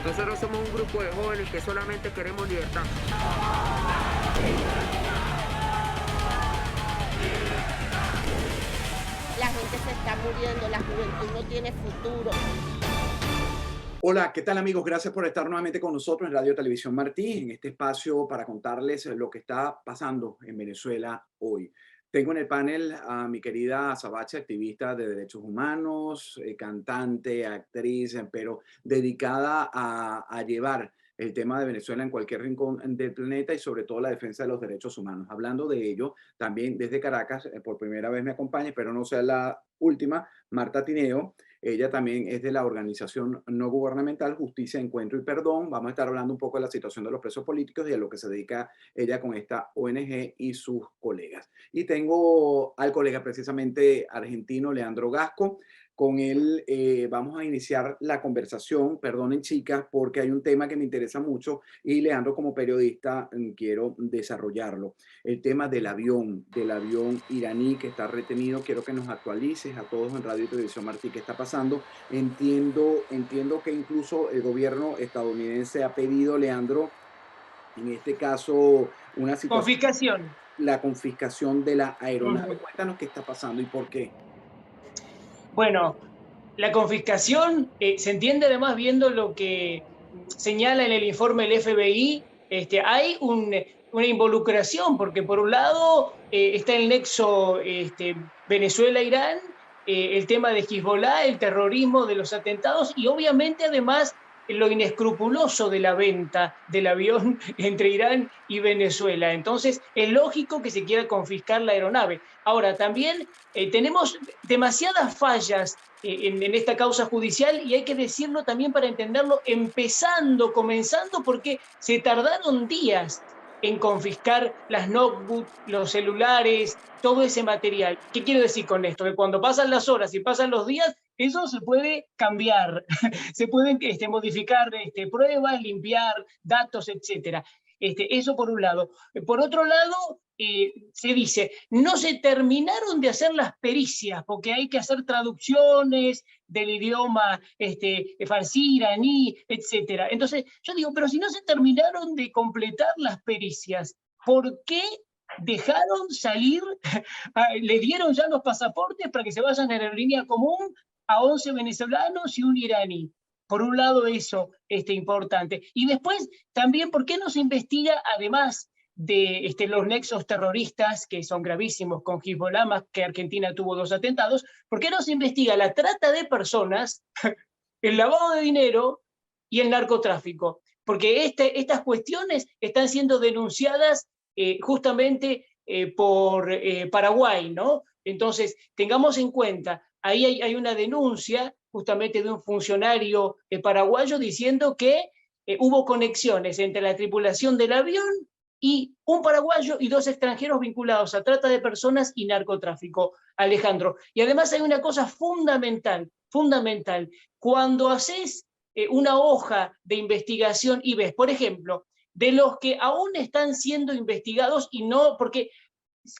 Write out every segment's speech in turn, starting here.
Nosotros somos un grupo de jóvenes que solamente queremos libertad. La gente se está muriendo, la juventud no tiene futuro. Hola, ¿qué tal amigos? Gracias por estar nuevamente con nosotros en Radio Televisión Martí, en este espacio para contarles lo que está pasando en Venezuela hoy. Tengo en el panel a mi querida Azabache, activista de derechos humanos, cantante, actriz, pero dedicada a llevar el tema de Venezuela en cualquier rincón del planeta y sobre todo la defensa de los derechos humanos. Hablando de ello, también desde Caracas, por primera vez me acompaña, pero no sea la última, Marta Tineo. Ella también es de la organización no gubernamental Justicia, Encuentro y Perdón. Vamos a estar hablando un poco de la situación de los presos políticos y a lo que se dedica ella con esta ONG y sus colegas. Y tengo al colega precisamente argentino, Leandro Gasco. Con él vamos a iniciar la conversación. Perdonen, chicas, porque hay un tema que me interesa mucho y Leandro, como periodista, quiero desarrollarlo. El tema del avión iraní que está retenido. Quiero que nos actualices a todos en Radio y Televisión Martí qué está pasando. Entiendo que incluso el gobierno estadounidense ha pedido, Leandro, en este caso, una situación, Confiscación. la confiscación de la aeronave. Ujú. Cuéntanos qué está pasando y por qué. Bueno, la confiscación se entiende además viendo lo que señala en el informe del FBI. Hay una involucración, porque por un lado está el nexo Venezuela-Irán, el tema de Hezbollah, el terrorismo de los atentados y obviamente además lo inescrupuloso de la venta del avión entre Irán y Venezuela. Entonces es lógico que se quiera confiscar la aeronave. Ahora, también tenemos demasiadas fallas en esta causa judicial y hay que decirlo también para entenderlo, comenzando porque se tardaron días en confiscar las notebooks, los celulares, todo ese material. ¿Qué quiero decir con esto? Que cuando pasan las horas y pasan los días, eso se puede cambiar, se pueden modificar pruebas, limpiar datos, etcétera. Eso por un lado. Por otro lado, se dice, no se terminaron de hacer las pericias porque hay que hacer traducciones del idioma farsi, iraní, etcétera. Entonces, yo digo, pero si no se terminaron de completar las pericias, ¿por qué dejaron salir, le dieron ya los pasaportes para que se vayan en aerolínea común a 11 venezolanos y un iraní? Por un lado eso importante. Y después también, ¿por qué no se investiga además de los nexos terroristas que son gravísimos con Hezbollah, más que Argentina tuvo 2 atentados? ¿Por qué no se investiga la trata de personas, el lavado de dinero y el narcotráfico? Porque estas cuestiones están siendo denunciadas justamente por Paraguay, ¿no? Entonces, tengamos en cuenta, ahí hay una denuncia justamente de un funcionario paraguayo diciendo que hubo conexiones entre la tripulación del avión y un paraguayo y 2 extranjeros vinculados a trata de personas y narcotráfico, Alejandro. Y además hay una cosa fundamental. Cuando haces una hoja de investigación y ves, por ejemplo, de los que aún están siendo investigados y no, porque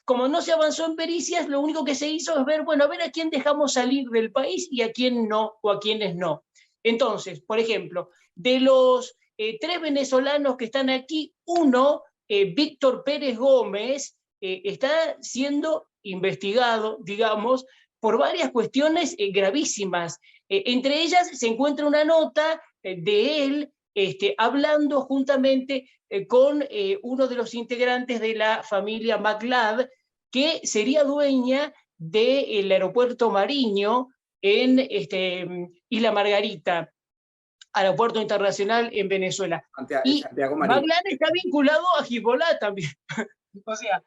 como no se avanzó en pericias, lo único que se hizo es ver, bueno, a ver a quién dejamos salir del país y a quién no, o a quiénes no. Entonces, por ejemplo, de los 3 venezolanos que están aquí, uno, Víctor Pérez Gómez, está siendo investigado, digamos, por varias cuestiones gravísimas. Entre ellas se encuentra una nota de él hablando juntamente con uno de los integrantes de la familia McLeod, que sería dueña del aeropuerto Mariño en Isla Margarita, aeropuerto internacional en Venezuela. Y Santiago Marín. McLeod está vinculado a Hezbollah también. O sea,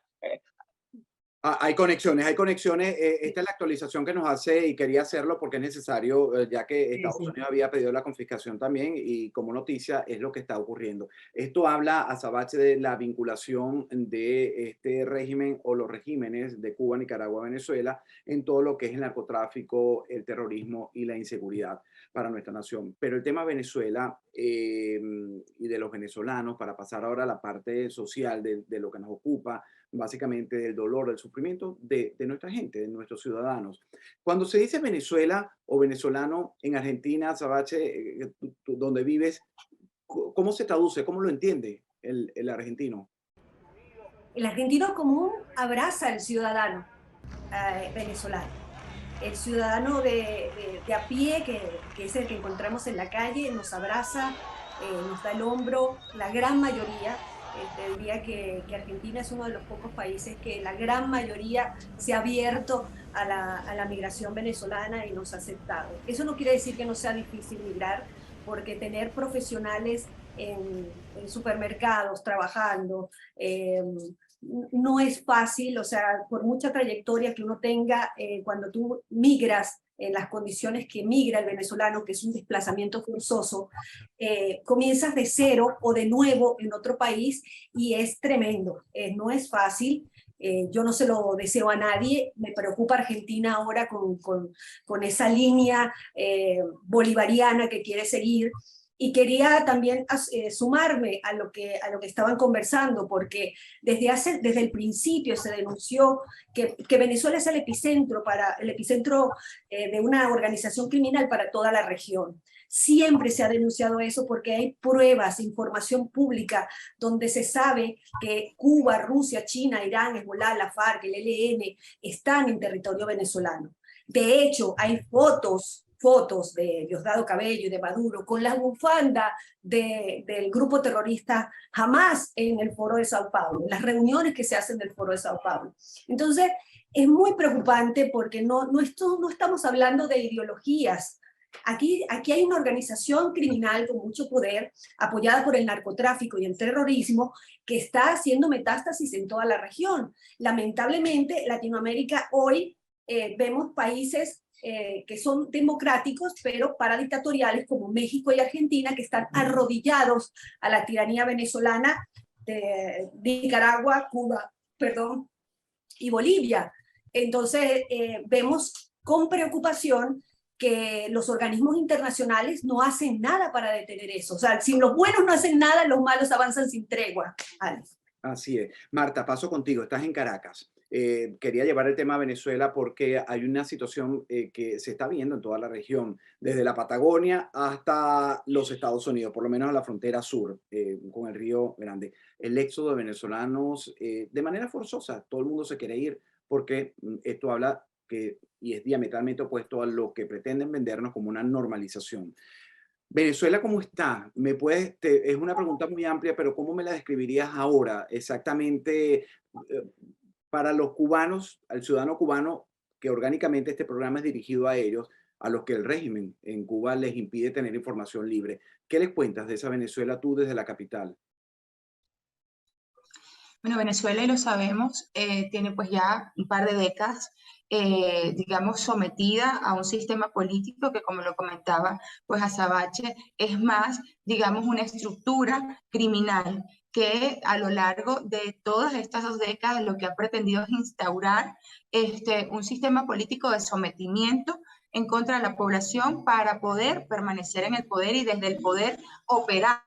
Hay conexiones, hay conexiones. Esta es la actualización que nos hace y quería hacerlo porque es necesario, ya que sí, Estados sí. Unidos había pedido la confiscación también y como noticia es lo que está ocurriendo. Esto habla a Sabache de la vinculación de este régimen o los regímenes de Cuba, Nicaragua, Venezuela en todo lo que es el narcotráfico, el terrorismo y la inseguridad para nuestra nación. Pero el tema Venezuela y de los venezolanos, para pasar ahora a la parte social de lo que nos ocupa, básicamente del dolor, del sufrimiento de nuestra gente, de nuestros ciudadanos. Cuando se dice Venezuela o venezolano en Argentina, Sabache, donde vives, ¿cómo se traduce? ¿Cómo lo entiende el argentino? El argentino común abraza al ciudadano venezolano. El ciudadano de a pie, que es el que encontramos en la calle, nos abraza, nos da el hombro, la gran mayoría. Te diría que Argentina es uno de los pocos países que la gran mayoría se ha abierto a la migración venezolana y nos ha aceptado. Eso no quiere decir que no sea difícil migrar, porque tener profesionales en supermercados trabajando no es fácil, o sea, por mucha trayectoria que uno tenga, cuando tú migras en las condiciones que migra el venezolano, que es un desplazamiento forzoso, comienzas de cero o de nuevo en otro país y es tremendo, no es fácil. Yo no se lo deseo a nadie, me preocupa Argentina ahora con esa línea bolivariana que quiere seguir. Y quería también sumarme a lo que estaban conversando, porque desde el principio se denunció que Venezuela es el epicentro de una organización criminal para toda la región. Siempre se ha denunciado eso porque hay pruebas, información pública, donde se sabe que Cuba, Rusia, China, Irán, Hezbollah, la FARC, el ELN, están en territorio venezolano. De hecho, hay fotos de Diosdado Cabello y de Maduro con la bufanda del grupo terrorista Hamas en el Foro de Sao Paulo, en las reuniones que se hacen del Foro de Sao Paulo. Entonces, es muy preocupante porque no estamos hablando de ideologías. Aquí hay una organización criminal con mucho poder, apoyada por el narcotráfico y el terrorismo, que está haciendo metástasis en toda la región. Lamentablemente, Latinoamérica hoy vemos países que son democráticos, pero paradictatoriales como México y Argentina, que están arrodillados a la tiranía venezolana de Nicaragua, Cuba, y Bolivia. Entonces, vemos con preocupación que los organismos internacionales no hacen nada para detener eso. O sea, si los buenos no hacen nada, los malos avanzan sin tregua. Alex. Así es. Marta, paso contigo. Estás en Caracas. Quería llevar el tema a Venezuela porque hay una situación que se está viendo en toda la región, desde la Patagonia hasta los Estados Unidos, por lo menos a la frontera sur, con el Río Grande. El éxodo de venezolanos de manera forzosa, todo el mundo se quiere ir porque esto habla y es diametralmente opuesto a lo que pretenden vendernos como una normalización. Venezuela, ¿cómo está? Es una pregunta muy amplia, pero ¿cómo me la describirías ahora exactamente? Para los cubanos, al ciudadano cubano, que orgánicamente este programa es dirigido a ellos, a los que el régimen en Cuba les impide tener información libre. ¿Qué les cuentas de esa Venezuela tú desde la capital? Bueno, Venezuela, y lo sabemos, tiene pues ya un par de décadas, digamos, sometida a un sistema político que, como lo comentaba pues Azabache, es más, digamos, una estructura criminal que a lo largo de todas estas 2 décadas lo que ha pretendido es instaurar un sistema político de sometimiento en contra de la población para poder permanecer en el poder y desde el poder operar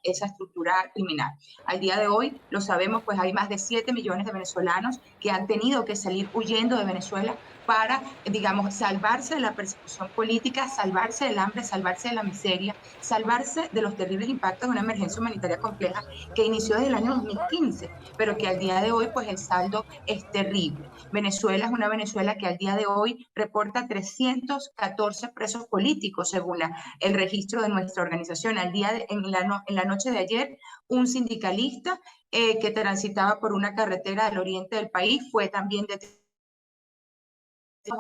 esa estructura criminal. Al día de hoy, lo sabemos, pues hay más de 7 millones de venezolanos que han tenido que salir huyendo de Venezuela para, digamos, salvarse de la persecución política, salvarse del hambre, salvarse de la miseria, salvarse de los terribles impactos de una emergencia humanitaria compleja que inició desde el año 2015, pero que al día de hoy, pues el saldo es terrible. Venezuela es una Venezuela que al día de hoy reporta 314 presos políticos, según el registro de nuestra organización. En la noche de ayer, un sindicalista que transitaba por una carretera del oriente del país fue también detenido.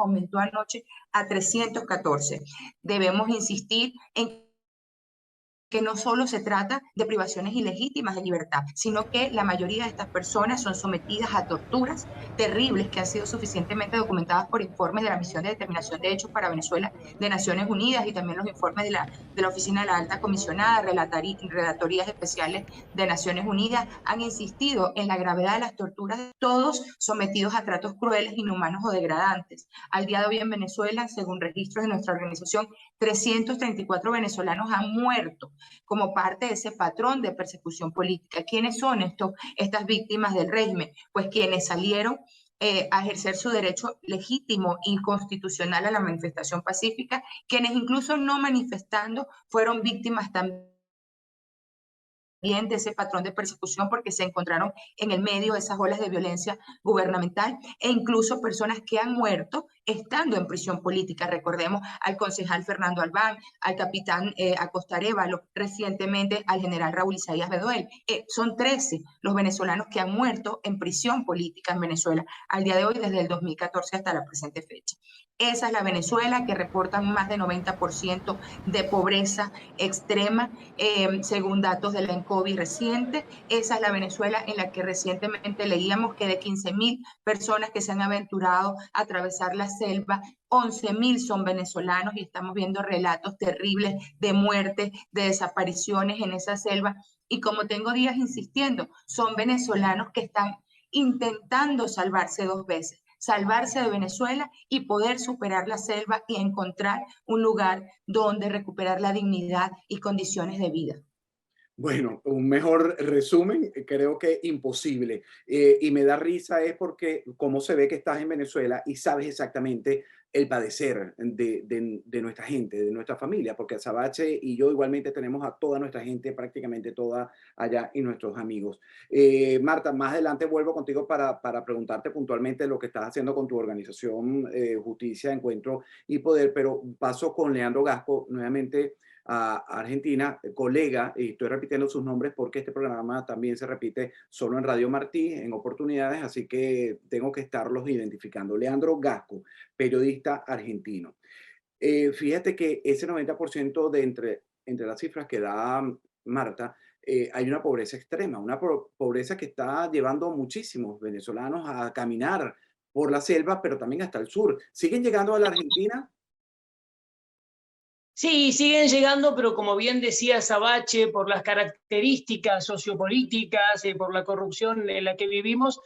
Aumentó anoche a 314. Debemos insistir en que no solo se trata de privaciones ilegítimas de libertad, sino que la mayoría de estas personas son sometidas a torturas terribles que han sido suficientemente documentadas por informes de la Misión de Determinación de Hechos para Venezuela de Naciones Unidas y también los informes de la Oficina de la Alta Comisionada, relatorías especiales de Naciones Unidas han insistido en la gravedad de las torturas, todos sometidos a tratos crueles, inhumanos o degradantes. Al día de hoy en Venezuela, según registros de nuestra organización, 334 venezolanos han muerto como parte de ese patrón de persecución política. ¿Quiénes son estas víctimas del régimen? Pues quienes salieron a ejercer su derecho legítimo y constitucional a la manifestación pacífica, quienes incluso no manifestando fueron víctimas también de ese patrón de persecución porque se encontraron en el medio de esas olas de violencia gubernamental, e incluso personas que han muerto estando en prisión política. Recordemos al concejal Fernando Albán, al capitán Acosta Arévalo, recientemente al general Raúl Isaías Bedoel. Son 13 los venezolanos que han muerto en prisión política en Venezuela al día de hoy, desde el 2014 hasta la presente fecha. Esa es la Venezuela que reportan más de 90% de pobreza extrema, según datos de la ENCOVI reciente. Esa es la Venezuela en la que recientemente leíamos que de 15.000 personas que se han aventurado a atravesar la selva, 11.000 son venezolanos, y estamos viendo relatos terribles de muertes, de desapariciones en esa selva. Y como tengo días insistiendo, son venezolanos que están intentando salvarse 2 veces. Salvarse de Venezuela y poder superar la selva y encontrar un lugar donde recuperar la dignidad y condiciones de vida. Bueno, un mejor resumen, creo que imposible. Y me da risa es porque como se ve que estás en Venezuela y sabes exactamente el padecer de nuestra gente, de nuestra familia, porque Azabache y yo igualmente tenemos a toda nuestra gente, prácticamente toda allá, y nuestros amigos. Marta, más adelante vuelvo contigo para preguntarte puntualmente lo que estás haciendo con tu organización Justicia, Encuentro y Poder, pero paso con Leandro Gasco nuevamente a Argentina, colega, y estoy repitiendo sus nombres porque este programa también se repite solo en Radio Martí, en oportunidades, así que tengo que estarlos identificando. Leandro Gasco, periodista argentino. Fíjate que ese 90% de entre las cifras que da Marta, hay una pobreza extrema, una pobreza que está llevando a muchísimos venezolanos a caminar por la selva, pero también hasta el sur. ¿Siguen llegando a la Argentina? Sí, siguen llegando, pero como bien decía Azabache, por las características sociopolíticas, por la corrupción en la que vivimos,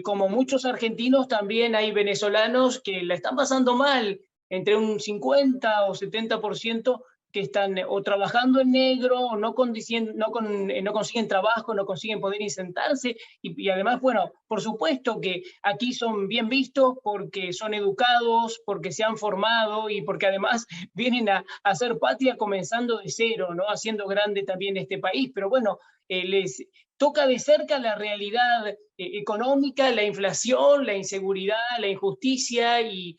como muchos argentinos, también hay venezolanos que la están pasando mal, entre un 50 o 70% que están o trabajando en negro, o no consiguen trabajo, no consiguen poder insertarse, y además, bueno, por supuesto que aquí son bien vistos porque son educados, porque se han formado y porque además vienen a hacer patria comenzando de cero, ¿no? Haciendo grande también este país, pero bueno, les toca de cerca la realidad económica, la inflación, la inseguridad, la injusticia, y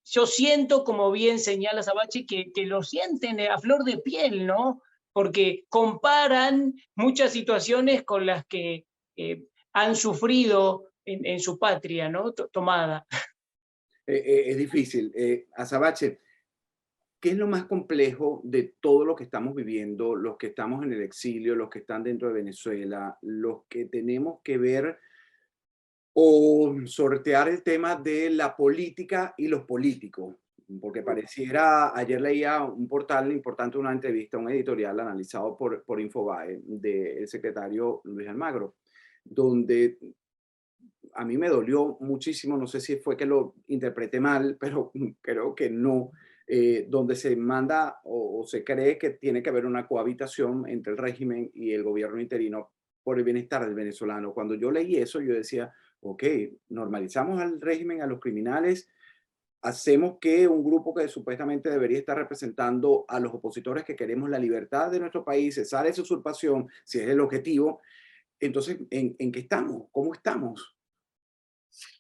yo siento, como bien señala Azabache, que lo sienten a flor de piel, ¿no? Porque comparan muchas situaciones con las que han sufrido en su patria, ¿no? Tomada. Es difícil. Azabache, ¿qué es lo más complejo de todo lo que estamos viviendo, los que estamos en el exilio, los que están dentro de Venezuela, los que tenemos que ver o sortear el tema de la política y los políticos? Porque pareciera, ayer leía un portal importante, una entrevista, un editorial analizado por Infobae del secretario Luis Almagro, donde a mí me dolió muchísimo, no sé si fue que lo interpreté mal, pero creo que no, donde se manda o se cree que tiene que haber una cohabitación entre el régimen y el gobierno interino por el bienestar del venezolano. Cuando yo leí eso, yo decía, ok, normalizamos al régimen, a los criminales, hacemos que un grupo que supuestamente debería estar representando a los opositores que queremos la libertad de nuestro país, cesar esa usurpación, si es el objetivo. Entonces, ¿en qué estamos? ¿Cómo estamos?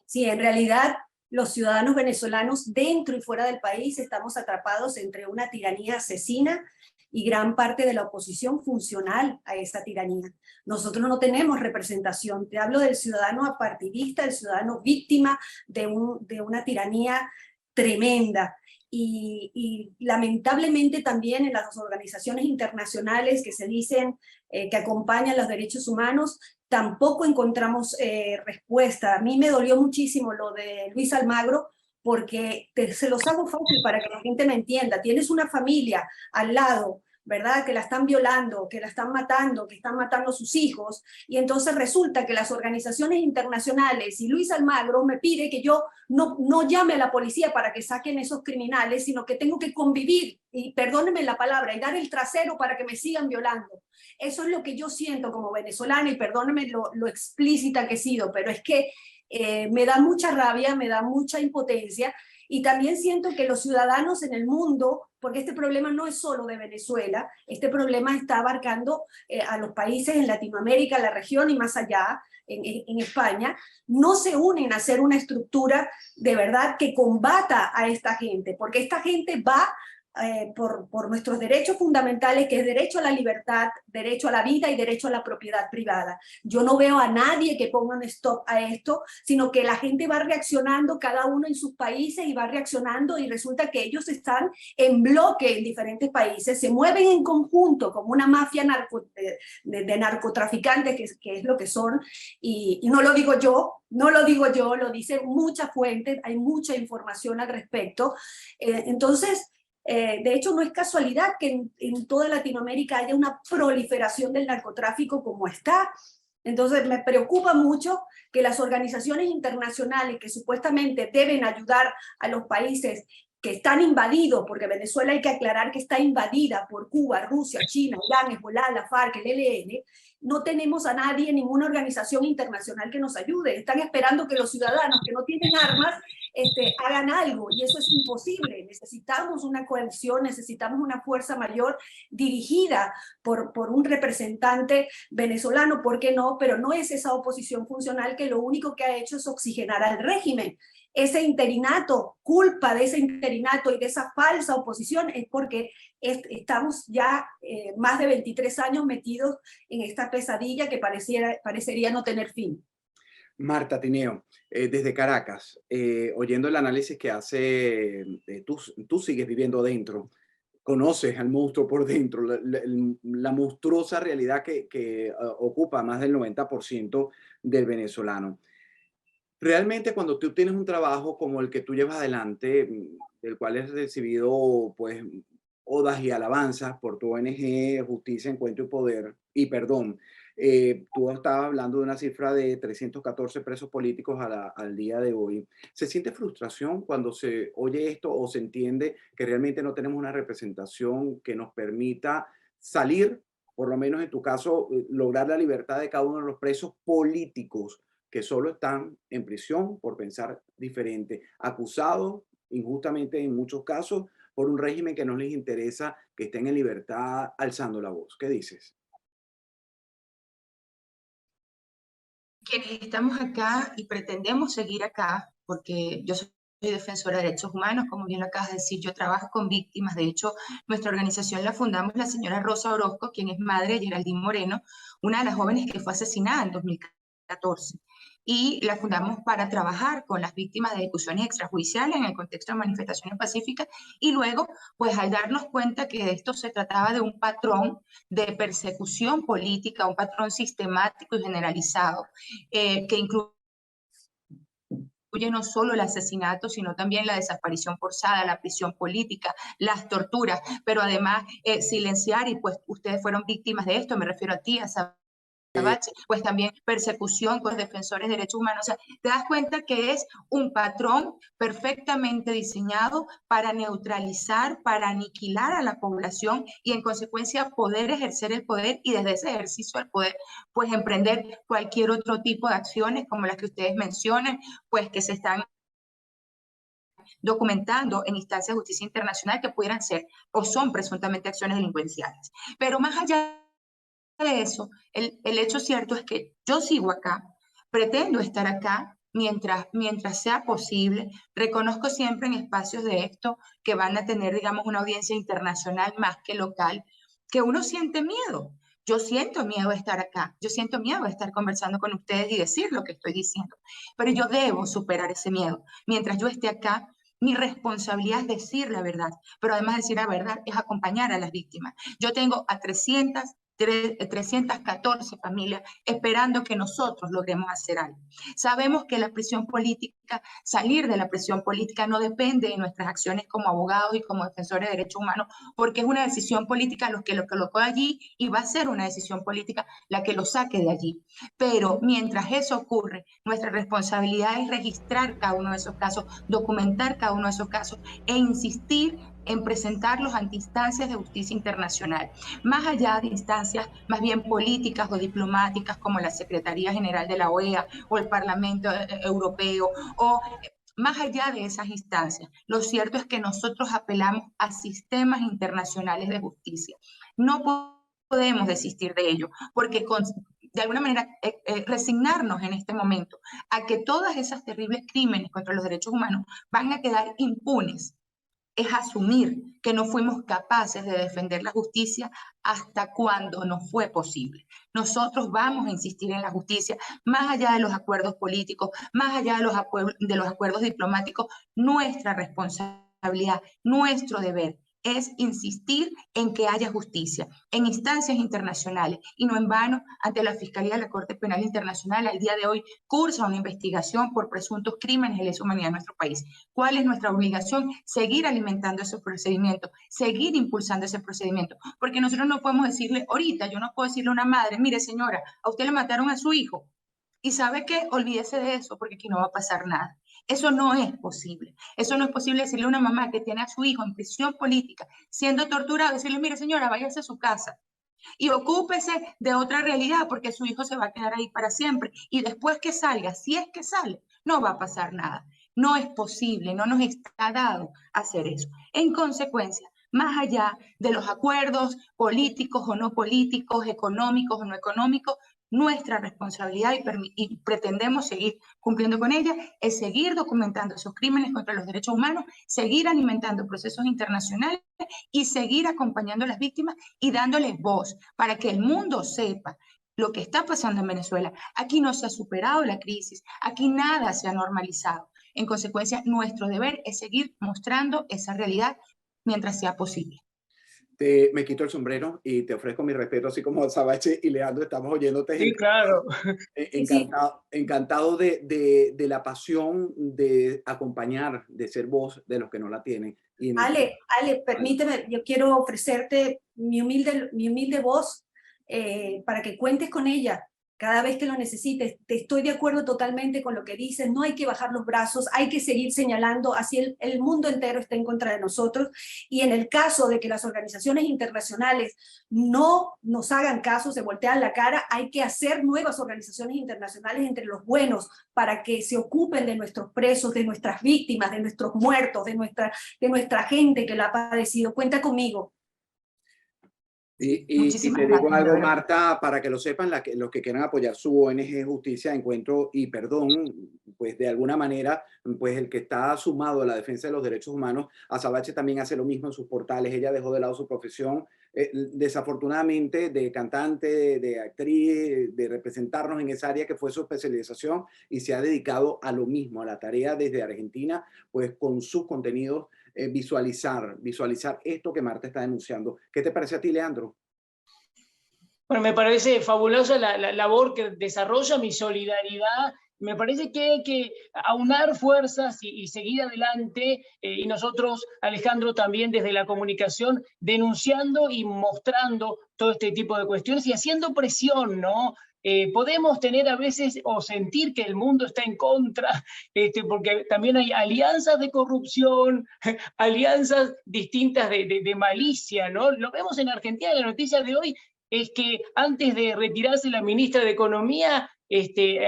Sí, en realidad los ciudadanos venezolanos dentro y fuera del país estamos atrapados entre una tiranía asesina y gran parte de la oposición funcional a esa tiranía. Nosotros no tenemos representación. Te hablo del ciudadano apartidista, del ciudadano víctima de una tiranía tremenda. Y lamentablemente también en las organizaciones internacionales que se dicen que acompañan los derechos humanos, tampoco encontramos respuesta. A mí me dolió muchísimo lo de Luis Almagro, porque se los hago fácil para que la gente me entienda. Tienes una familia al lado ¿verdad? Que la están violando, que la están matando, que están matando a sus hijos, y entonces resulta que las organizaciones internacionales y Luis Almagro me pide que yo no llame a la policía para que saquen esos criminales, sino que tengo que convivir, y perdónenme la palabra, y dar el trasero para que me sigan violando. Eso es lo que yo siento como venezolana, y perdónenme lo explícita que he sido, pero es que me da mucha rabia, me da mucha impotencia, y también siento que los ciudadanos en el mundo, porque este problema no es solo de Venezuela, este problema está abarcando a los países en Latinoamérica, la región y más allá, en España, no se unen a hacer una estructura de verdad que combata a esta gente, porque esta gente va por nuestros derechos fundamentales, que es derecho a la libertad, derecho a la vida y derecho a la propiedad privada. Yo no veo a nadie que ponga un stop a esto, sino que la gente va reaccionando, cada uno en sus países, y va reaccionando, y resulta que ellos están en bloque en diferentes países, se mueven en conjunto como una mafia de narcotraficantes, que es lo que son, y no lo digo yo, no lo digo yo, lo dicen muchas fuentes, hay mucha información al respecto. Entonces, de hecho, no es casualidad que en toda Latinoamérica haya una proliferación del narcotráfico como está. Entonces, me preocupa mucho que las organizaciones internacionales que supuestamente deben ayudar a los países que están invadidos, porque Venezuela hay que aclarar que está invadida por Cuba, Rusia, China, Irán, Hezbollah, la FARC, el ELN, no tenemos a nadie, ninguna organización internacional que nos ayude. Están esperando que los ciudadanos que no tienen armas hagan algo, y eso es imposible. Necesitamos una coalición, necesitamos una fuerza mayor dirigida por un representante venezolano, ¿por qué no? Pero no es esa oposición funcional que lo único que ha hecho es oxigenar al régimen. Ese interinato, culpa de ese interinato y de esa falsa oposición es porque estamos ya más de 23 años metidos en esta pesadilla que parecería no tener fin. Marta Tineo, desde Caracas, oyendo el análisis que hace, tú sigues viviendo adentro, conoces al monstruo por dentro, la monstruosa realidad que ocupa más del 90% del venezolano. Realmente cuando tú tienes un trabajo como el que tú llevas adelante, del cual has recibido pues odas y alabanzas por tu ONG Justicia, Encuentro y Poder, y perdón, tú estabas hablando de una cifra de 314 presos políticos al día de hoy. ¿Se siente frustración cuando se oye esto o se entiende que realmente no tenemos una representación que nos permita salir, por lo menos en tu caso, lograr la libertad de cada uno de los presos políticos que solo están en prisión por pensar diferente, acusados injustamente en muchos casos por un régimen que no les interesa que estén en libertad alzando la voz? ¿Qué dices? Quienes estamos acá y pretendemos seguir acá, porque yo soy defensora de derechos humanos, como bien lo acabas de decir, yo trabajo con víctimas. De hecho, nuestra organización la fundamos la señora Rosa Orozco, quien es madre de Geraldine Moreno, una de las jóvenes que fue asesinada en 2014. Y la fundamos para trabajar con las víctimas de ejecuciones extrajudiciales en el contexto de manifestaciones pacíficas, y luego, pues al darnos cuenta que esto se trataba de un patrón de persecución política, un patrón sistemático y generalizado, que incluye no solo el asesinato, sino también la desaparición forzada, la prisión política, las torturas, pero además silenciar, y pues ustedes fueron víctimas de esto, me refiero a ti, a Sabache, pues también persecución con defensores de derechos humanos. O sea, te das cuenta que es un patrón perfectamente diseñado para neutralizar, para aniquilar a la población y en consecuencia poder ejercer el poder, y desde ese ejercicio del poder, pues emprender cualquier otro tipo de acciones como las que ustedes mencionan, pues que se están documentando en instancias de justicia internacional, que pudieran ser o son presuntamente acciones delincuenciales. Pero más allá de eso, el hecho cierto es que yo sigo acá, pretendo estar acá mientras sea posible. Reconozco siempre en espacios de esto que van a tener, digamos, una audiencia internacional más que local, que uno siente miedo. Yo siento miedo de estar acá, yo siento miedo de estar conversando con ustedes y decir lo que estoy diciendo, pero yo debo superar ese miedo. Mientras yo esté acá, mi responsabilidad es decir la verdad, pero además de decir la verdad es acompañar a las víctimas. Yo tengo a 300 314 familias esperando que nosotros logremos hacer algo. Sabemos que la presión política, salir de la presión política no depende de nuestras acciones como abogados y como defensores de derechos humanos, porque es una decisión política lo que lo colocó allí y va a ser una decisión política la que lo saque de allí. Pero mientras eso ocurre, nuestra responsabilidad es registrar cada uno de esos casos, documentar cada uno de esos casos e insistir en presentarlos ante instancias de justicia internacional, más allá de instancias más bien políticas o diplomáticas como la Secretaría General de la OEA o el Parlamento Europeo, o más allá de esas instancias. Lo cierto es que nosotros apelamos a sistemas internacionales de justicia. No podemos desistir de ello, porque de alguna manera resignarnos en este momento a que todas esas terribles crímenes contra los derechos humanos van a quedar impunes es asumir que no fuimos capaces de defender la justicia hasta cuando no fue posible. Nosotros vamos a insistir en la justicia, más allá de los acuerdos políticos, más allá de los acuerdos diplomáticos. Nuestra responsabilidad, nuestro deber es insistir en que haya justicia en instancias internacionales, y no en vano ante la Fiscalía de la Corte Penal Internacional al día de hoy cursa una investigación por presuntos crímenes de lesa humanidad en nuestro país. ¿Cuál es nuestra obligación? Seguir alimentando ese procedimiento, seguir impulsando ese procedimiento, porque nosotros no podemos decirle ahorita, yo no puedo decirle a una madre, mire señora, a usted le mataron a su hijo, y ¿sabe qué? Olvídese de eso porque aquí no va a pasar nada. Eso no es posible. Eso no es posible decirle a una mamá que tiene a su hijo en prisión política, siendo torturado, decirle, mire señora, váyase a su casa y ocúpese de otra realidad porque su hijo se va a quedar ahí para siempre. Y después que salga, si es que sale, no va a pasar nada. No es posible, no nos está dado hacer eso. En consecuencia, más allá de los acuerdos políticos o no políticos, económicos o no económicos, nuestra responsabilidad, y pretendemos seguir cumpliendo con ella, es seguir documentando esos crímenes contra los derechos humanos, seguir alimentando procesos internacionales y seguir acompañando a las víctimas y dándoles voz para que el mundo sepa lo que está pasando en Venezuela. Aquí no se ha superado la crisis, aquí nada se ha normalizado. En consecuencia, nuestro deber es seguir mostrando esa realidad mientras sea posible. Me quito el sombrero y te ofrezco mi respeto, así como Sabache y Leandro, estamos oyéndote. Sí, claro. Encantado de la pasión de acompañar, de ser voz de los que no la tienen. Ale, permíteme, yo quiero ofrecerte mi humilde voz para que cuentes con ella cada vez que lo necesites. Estoy de acuerdo totalmente con lo que dices, no hay que bajar los brazos, hay que seguir señalando, así el mundo entero está en contra de nosotros, y en el caso de que las organizaciones internacionales no nos hagan caso, se voltean la cara, hay que hacer nuevas organizaciones internacionales entre los buenos para que se ocupen de nuestros presos, de nuestras víctimas, de nuestros muertos, de nuestra gente que la ha padecido. Cuenta conmigo. Y te digo algo, Marta, para que lo sepan, los que quieran apoyar su ONG Justicia, Encuentro y Perdón, pues de alguna manera, pues el que está sumado a la defensa de los derechos humanos, Azabache también hace lo mismo en sus portales. Ella dejó de lado su profesión, desafortunadamente, de cantante, de actriz, de representarnos en esa área que fue su especialización, y se ha dedicado a lo mismo, a la tarea desde Argentina, pues con sus contenidos, visualizar esto que Marta está denunciando. ¿Qué te parece a ti, Leandro? Bueno, me parece fabulosa la labor que desarrolla, mi solidaridad. Me parece que hay que aunar fuerzas y seguir adelante, y nosotros, Alejandro, también desde la comunicación, denunciando y mostrando todo este tipo de cuestiones y haciendo presión, ¿no? Podemos tener a veces o sentir que el mundo está en contra, porque también hay alianzas de corrupción, alianzas distintas de malicia, ¿no? Lo vemos en Argentina. La noticia de hoy es que antes de retirarse la ministra de Economía,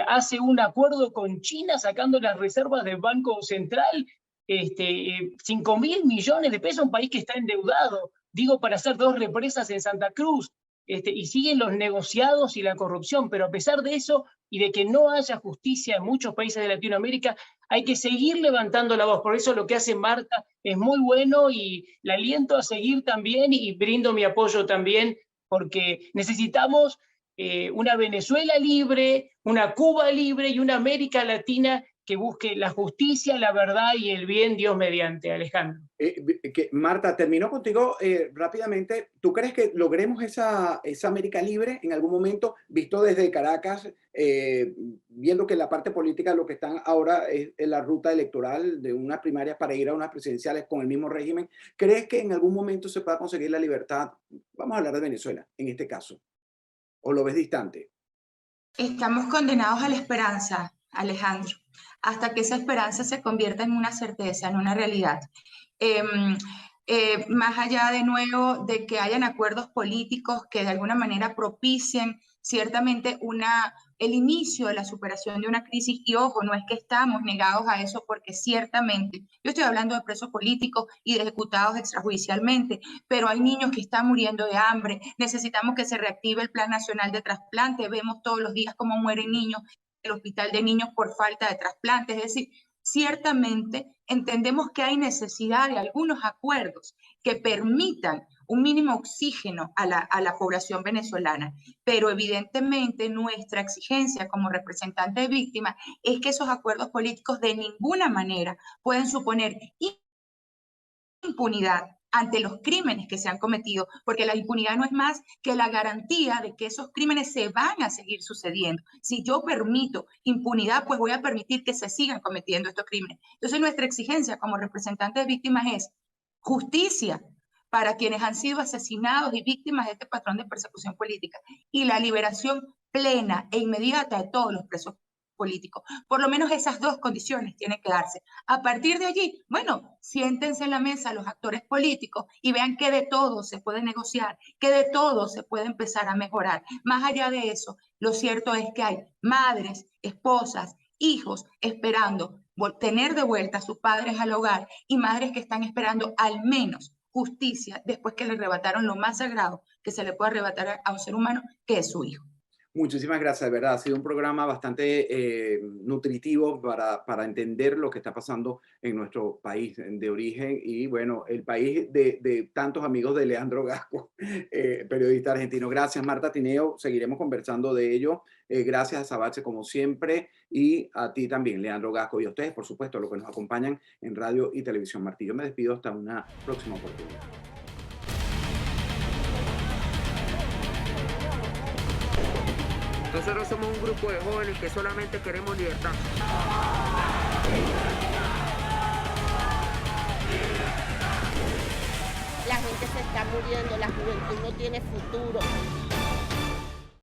hace un acuerdo con China sacando las reservas del Banco Central, 5.000 millones de pesos, un país que está endeudado, digo, para hacer 2 represas en Santa Cruz. Y siguen los negociados y la corrupción, pero a pesar de eso y de que no haya justicia en muchos países de Latinoamérica, hay que seguir levantando la voz. Por eso lo que hace Marta es muy bueno y la aliento a seguir también, y brindo mi apoyo también, porque necesitamos una Venezuela libre, una Cuba libre y una América Latina que busque la justicia, la verdad y el bien, Dios mediante, Alejandro. Marta, termino contigo rápidamente. ¿Tú crees que logremos esa América libre en algún momento, visto desde Caracas, viendo que la parte política lo que están ahora es en la ruta electoral de unas primarias para ir a unas presidenciales con el mismo régimen? ¿Crees que en algún momento se pueda conseguir la libertad? Vamos a hablar de Venezuela en este caso. ¿O lo ves distante? Estamos condenados a la esperanza, Alejandro, hasta que esa esperanza se convierta en una certeza, en una realidad. Más allá de nuevo de que hayan acuerdos políticos que de alguna manera propicien ciertamente el inicio de la superación de una crisis, y ojo, no es que estamos negados a eso, porque ciertamente, yo estoy hablando de presos políticos y de ejecutados extrajudicialmente, pero hay niños que están muriendo de hambre, necesitamos que se reactive el Plan Nacional de Trasplante, vemos todos los días cómo mueren niños en el hospital de niños por falta de trasplante, es decir, ciertamente entendemos que hay necesidad de algunos acuerdos que permitan un mínimo oxígeno a la población venezolana, pero evidentemente nuestra exigencia como representante de víctimas es que esos acuerdos políticos de ninguna manera pueden suponer impunidad ante los crímenes que se han cometido, porque la impunidad no es más que la garantía de que esos crímenes se van a seguir sucediendo. Si yo permito impunidad, pues voy a permitir que se sigan cometiendo estos crímenes. Entonces nuestra exigencia como representante de víctimas es justicia para quienes han sido asesinados y víctimas de este patrón de persecución política, y la liberación plena e inmediata de todos los presos políticos. Por lo menos esas dos condiciones tienen que darse. A partir de allí, bueno, siéntense en la mesa los actores políticos y vean que de todo se puede negociar, que de todo se puede empezar a mejorar. Más allá de eso, lo cierto es que hay madres, esposas, hijos esperando tener de vuelta a sus padres al hogar, y madres que están esperando al menos justicia después que le arrebataron lo más sagrado que se le puede arrebatar a un ser humano, que es su hijo. Muchísimas gracias, de verdad. Ha sido un programa bastante nutritivo para entender lo que está pasando en nuestro país de origen y, bueno, el país de tantos amigos de Leandro Gasco, periodista argentino. Gracias, Marta Tineo. Seguiremos conversando de ello. Gracias a Sabache, como siempre, y a ti también, Leandro Gasco, y a ustedes, por supuesto, los que nos acompañan en Radio y Televisión Martí. Yo me despido hasta una próxima oportunidad. Nosotros somos un grupo de jóvenes que solamente queremos libertad. La gente se está muriendo, la juventud no tiene futuro.